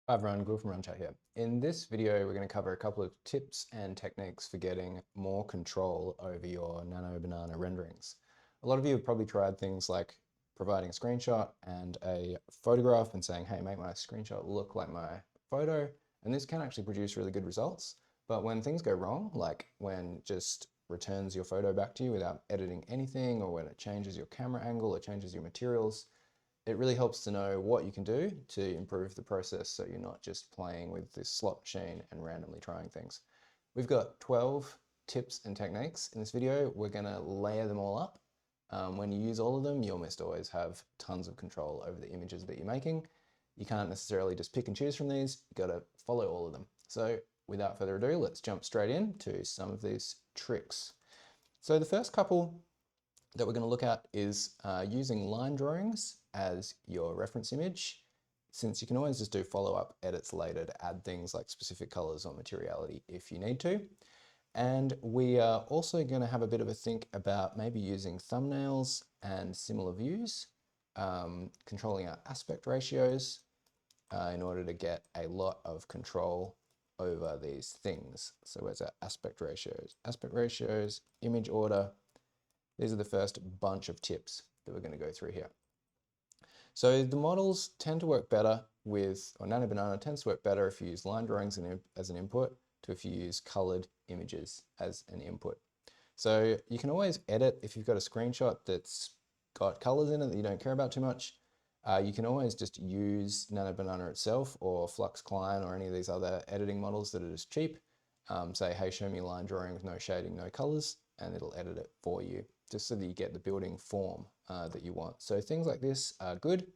Hi everyone, Will from RunChat here. In this video, we're going to cover a couple of tips and techniques for getting more control over your Nano Banana renderings. A lot of you have probably tried things like providing a screenshot and a photograph and saying, hey, make my screenshot look like my photo. And this can actually produce really good results. But when things go wrong, like when it just returns your photo back to you without editing anything, or when it changes your camera angle or changes your materials, it really helps to know what you can do to improve the process so you're not just playing with this slot machine and randomly trying things. We've got 12 tips and techniques in this video. We're going to layer them all up. When you use all of them, you almost always have tons of control over the images that you're making. You can't necessarily just pick and choose from these. You've got to follow all of them. So without further ado, let's jump straight into some of these tricks. So the first couple that we're going to look at is using line drawings as your reference image, since you can always just do follow-up edits later to add things like specific colors or materiality if you need to. And we are also going to have a bit of a think about maybe using thumbnails and similar views, controlling our aspect ratios in order to get a lot of control over these things. So where's our aspect ratios? Aspect ratios, image order. These are the first bunch of tips that we're going to go through here. So the models tend to work better with, or Nano Banana tends to work better if you use line drawings as an input to if you use colored images as an input. So you can always edit if you've got a screenshot that's got colors in it that you don't care about too much. You can always just use Nano Banana itself or Flux Client or any of these other editing models that are just cheap. Say, hey, show me a line drawing with no shading, no colors, and it'll edit it for you, just so that you get the building form that you want. So things like this are good.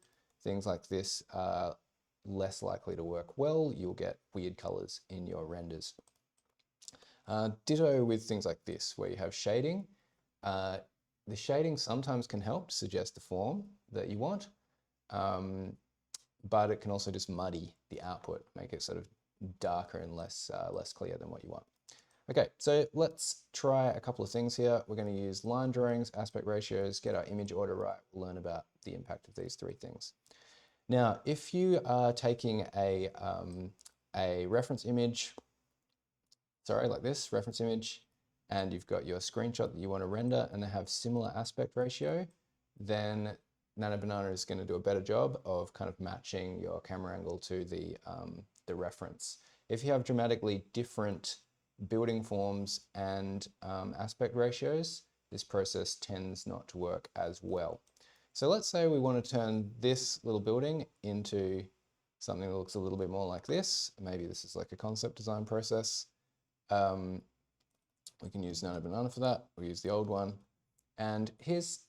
Things like this are less likely to work well. You'll get weird colors in your renders. Ditto with things like this, where you have shading. The shading sometimes can help to suggest the form that you want, but it can also just muddy the output, make it sort of darker and less clear than what you want. Okay, so let's try a couple of things here. We're going to use line drawings, aspect ratios, get our image order right. We'll learn about the impact of these three things. Now, if you are taking a reference image, like this, reference image, and you've got your screenshot that you want to render and they have similar aspect ratio, then Nano Banana is going to do a better job of kind of matching your camera angle to the reference. If you have dramatically different building forms and aspect ratios, this process tends not to work as well. So let's say we want to turn this little building into something that looks a little bit more like this. Maybe this is like a concept design process. We can use Nano Banana for that. We'll use the old one. And here's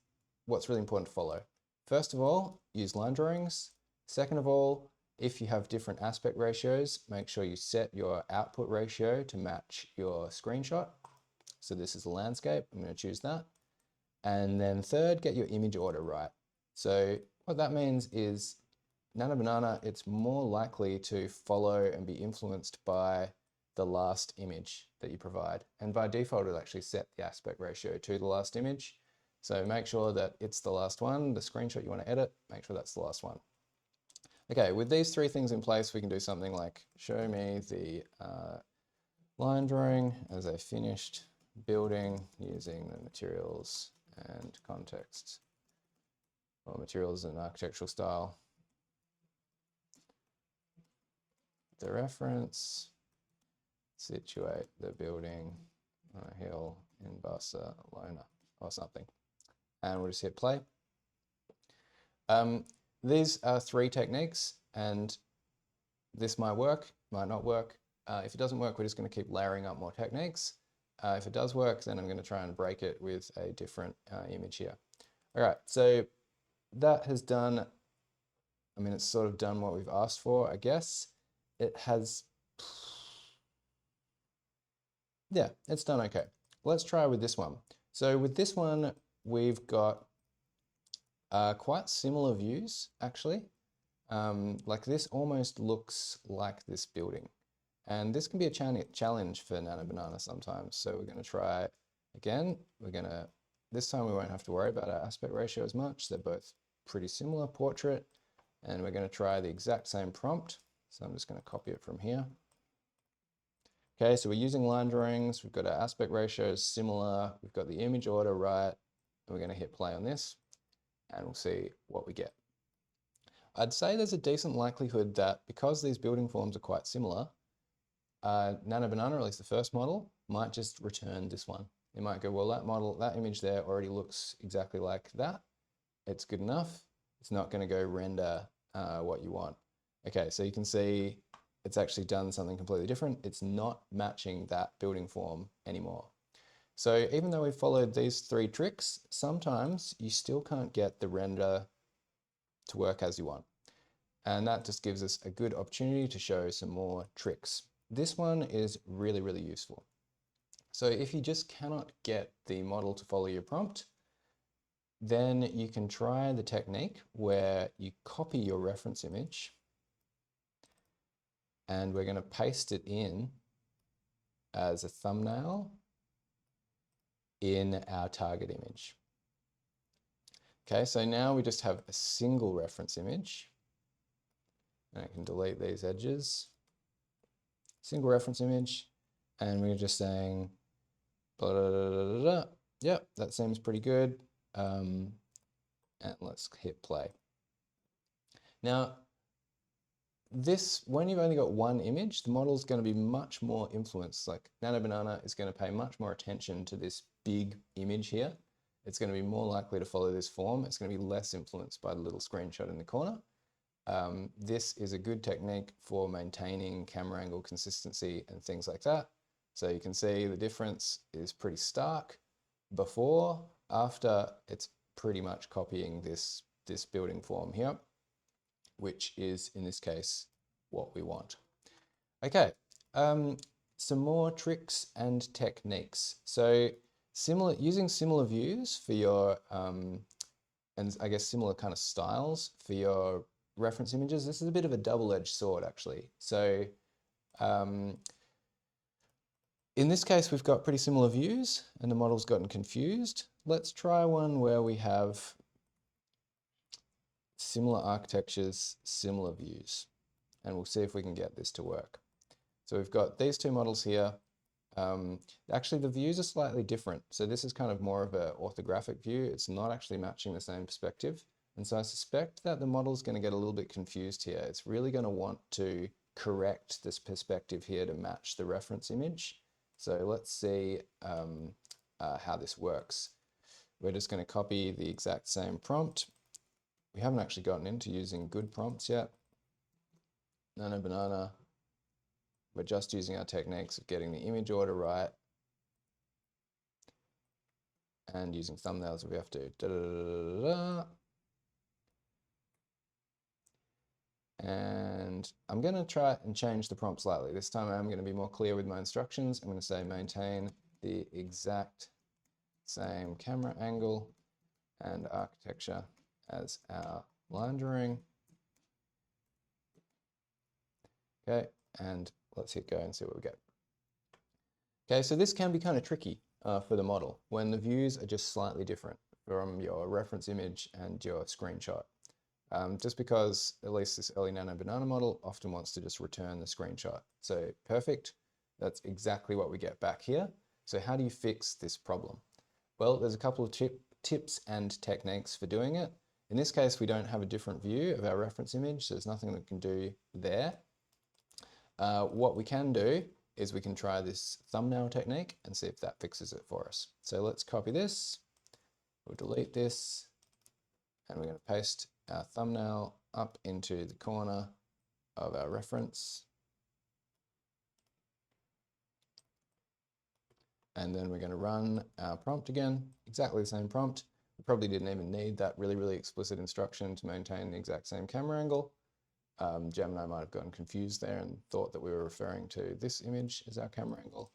what's really important to follow. First of all, use line drawings. Second of all, if you have different aspect ratios, make sure you set your output ratio to match your screenshot. So this is the landscape. I'm going to choose that. And then third, get your image order right. So what that means is Nano Banana, it's more likely to follow and be influenced by the last image that you provide. And by default, it'll actually set the aspect ratio to the last image. So make sure that it's the last one. The screenshot you want to edit, make sure that's the last one. Okay, with these three things in place, we can do something like show me the line drawing as a finished building using the materials and context, or materials and architectural style. The reference, situate the building on a hill in Barcelona or something. And we'll just hit play. These are three techniques, and this might work, might not work. If it doesn't work, we're just going to keep layering up more techniques. If it does work, then I'm going to try and break it with a different image here. All right, so that has done, I mean, it's sort of done what we've asked for, I guess. It has, yeah, it's done okay. Let's try with this one. So with this one, we've got quite similar views, actually. Like this almost looks like this building. And this can be a challenge for Nano Banana sometimes. So we're going to try again. This time we won't have to worry about our aspect ratio as much. They're both pretty similar, portrait. And we're going to try the exact same prompt. So I'm just going to copy it from here. Okay, so we're using line drawings. We've got our aspect ratios similar. We've got the image order right. And we're going to hit play on this and we'll see what we get. I'd say there's a decent likelihood that because these building forms are quite similar, Nano Banana, or at least the first model, might just return this one. It might go, well, that model, that image there already looks exactly like that. It's good enough. It's not going to go render what you want. Okay, so you can see it's actually done something completely different. It's not matching that building form anymore. So even though we've followed these 3 tricks, sometimes you still can't get the render to work as you want. And that just gives us a good opportunity to show some more tricks. This one is really, really useful. So if you just cannot get the model to follow your prompt, then you can try the technique where you copy your reference image and we're going to paste it in as a thumbnail in our target image. Okay, so now we just have a single reference image. And I can delete these edges. Single reference image, and we're just saying, blah, blah, blah, blah, blah. Yep, that seems pretty good. And let's hit play. Now, this, when you've only got one image, the model's going to be much more influenced. Like Nano Banana is going to pay much more attention to this big image here. It's going to be more likely to follow this form. It's going to be less influenced by the little screenshot in the corner. This is a good technique for maintaining camera angle consistency and things like that. So you can see the difference is pretty stark. Before, after, it's pretty much copying this building form here, which is in this case what we want. Okay, some more tricks and techniques. So using similar views for your, and I guess similar kind of styles for your reference images. This is a bit of a double-edged sword actually. So in this case, we've got pretty similar views and the model's gotten confused. Let's try one where we have similar architectures, similar views, and we'll see if we can get this to work. So we've got these 2 models here. Actually, the views are slightly different. So this is kind of more of an orthographic view. It's not actually matching the same perspective. And so I suspect that the model's going to get a little bit confused here. It's really going to want to correct this perspective here to match the reference image. So let's see how this works. We're just going to copy the exact same prompt. We haven't actually gotten into using good prompts yet. Nano Banana. We're just using our techniques of getting the image order right and using thumbnails if we have to. Da, da, da, da, da. And I'm going to try and change the prompt slightly. This time I'm going to be more clear with my instructions. I'm going to say maintain the exact same camera angle and architecture as our line drawing. Okay, and let's hit go and see what we get. Okay, so this can be kind of tricky for the model when the views are just slightly different from your reference image and your screenshot. Just because at least this early Nano Banana model often wants to just return the screenshot. So perfect, that's exactly what we get back here. So how do you fix this problem? Well, there's a couple of tips and techniques for doing it. In this case, we don't have a different view of our reference image, so there's nothing that we can do there. What we can do is we can try this thumbnail technique and see if that fixes it for us. So let's copy this, we'll delete this, and we're going to paste our thumbnail up into the corner of our reference. And then we're going to run our prompt again, exactly the same prompt. We probably didn't even need that really, really explicit instruction to maintain the exact same camera angle. Gemini might have gotten confused there and thought that we were referring to this image as our camera angle.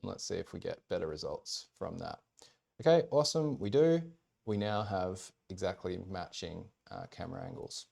And let's see if we get better results from that. Okay, awesome, we do. We now have exactly matching camera angles.